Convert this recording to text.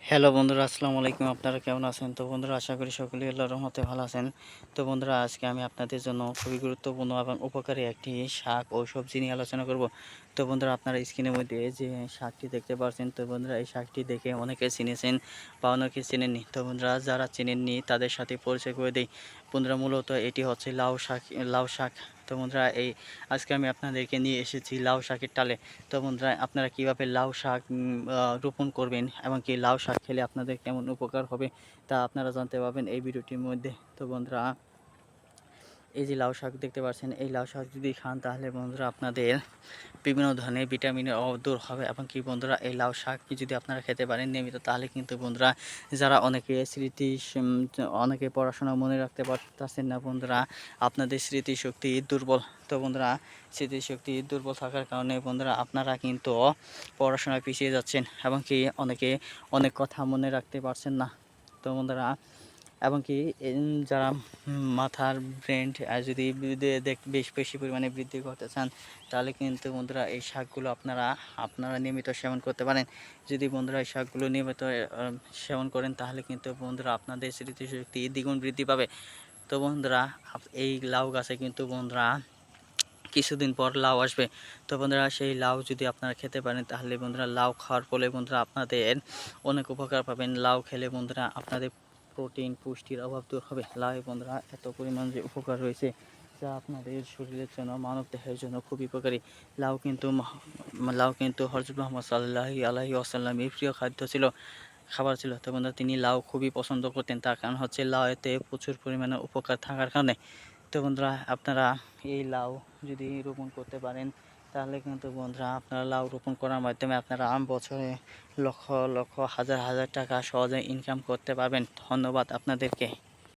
Hello বন্ধুরা, আসসালামু আলাইকুম। আপনারা কেমন আছেন? তো বন্ধুরা, আশা করি সকলেই আল্লাহর রহমতে ভালো আছেন। তো বন্ধুরা, আজকে আমি আপনাদের জন্য খুবই গুরুত্বপূর্ণ এবং উপকারী একটি শাক ও সবজি নিয়ে আলোচনা করব। তো বন্ধুরা, আপনারা স্ক্রিনের মধ্যে যে শাকটি দেখতে পাচ্ছেন, তো বন্ধুরা এই শাকটি দেখে অনেকে চিনেছেন বা অনেকে চেনেননি। তো বন্ধুরা, যারা চেনেননি তাদের সাথে পরিচয় করে দেই। বন্ধুরা, মূলত এটি হচ্ছে লাউ শাক। তো বন্ধুরা, আজকে আমি আপনাদেরকে নিয়ে এসেছি লাউ শাকের টালে। তো বন্ধুরা, আপনারা কীভাবে লাউ শাক রোপণ করবেন এবং কি লাউ শাক খেলে আপনাদের কেমন উপকার হবে তা আপনারা জানতে পারবেন এই ভিডিওটির মধ্যে। তো বন্ধুরা, এই যে লাউ শাক দেখতে পাচ্ছেন, এই লাউ শাক যদি খান তাহলে বন্ধুরা আপনাদের বিভিন্ন ধরনের ভিটামিনের অভাব দূর হবে এবং কি বন্ধুরা, এই লাউ শাক যদি আপনারা খেতে পারেন নিয়মিত তাহলে কিন্তু বন্ধুরা, যারা অনেকে পড়াশোনা মনে রাখতে পারতেছেন না বন্ধুরা, আপনাদের স্মৃতিশক্তি দুর্বল। তো বন্ধুরা, স্মৃতিশক্তি দুর্বল থাকার কারণে বন্ধুরা আপনারা কিন্তু পড়াশোনায় পিছিয়ে যাচ্ছেন এবং কি অনেকে অনেক কথা মনে রাখতে পারছেন না। তো বন্ধুরা, এবং কি যারা মাথার ব্রেন যদি বেশ বেশি পরিমাণে বৃদ্ধি করতে চান তাহলে কিন্তু বন্ধুরা এই শাকগুলো আপনারা নিয়মিত সেবন করতে পারেন। যদি বন্ধুরা এই শাকগুলো নিয়মিত সেবন করেন তাহলে কিন্তু বন্ধুরা আপনাদের স্মৃতিশক্তি দ্বিগুণ বৃদ্ধি পাবে। তো বন্ধুরা, এই লাউ গাছে কিন্তু বন্ধুরা কিছুদিন পর লাউ আসবে। তো বন্ধুরা, সেই লাউ যদি আপনারা খেতে পারেন তাহলে বন্ধুরা লাউ খাওয়ার ফলে বন্ধুরা আপনাদের অনেক উপকার পাবেন। লাউ খেলে বন্ধুরা আপনাদের প্রোটিন পুষ্টির অভাব দূর হবে। লাউ বন্ধুরা এত পরিমাণ যে উপকার রয়েছে যা আপনাদের শরীরের জন্য মানব দেহের জন্য খুবই উপকারী। লাউ কিন্তু হযরত মুহাম্মদ সাল্লাল্লাহু আলাইহি ওয়াসাল্লামের প্রিয় খাবার ছিল। তো বন্ধুরা, তিনি লাউ খুবই পছন্দ করতেন, তার কারণ হচ্ছে লাউ এতে প্রচুর পরিমাণে উপকার থাকার কারণে। তো বন্ধুরা, আপনারা এই লাউ যদি রোপণ করতে পারেন তাহলে কিন্তু বন্ধুরা আপনারা লাউ রোপণ করার মাধ্যমে আপনারা বছরে লক্ষ লক্ষ হাজার হাজার টাকা সহজে ইনকাম করতে পারবেন। ধন্যবাদ আপনাদেরকে।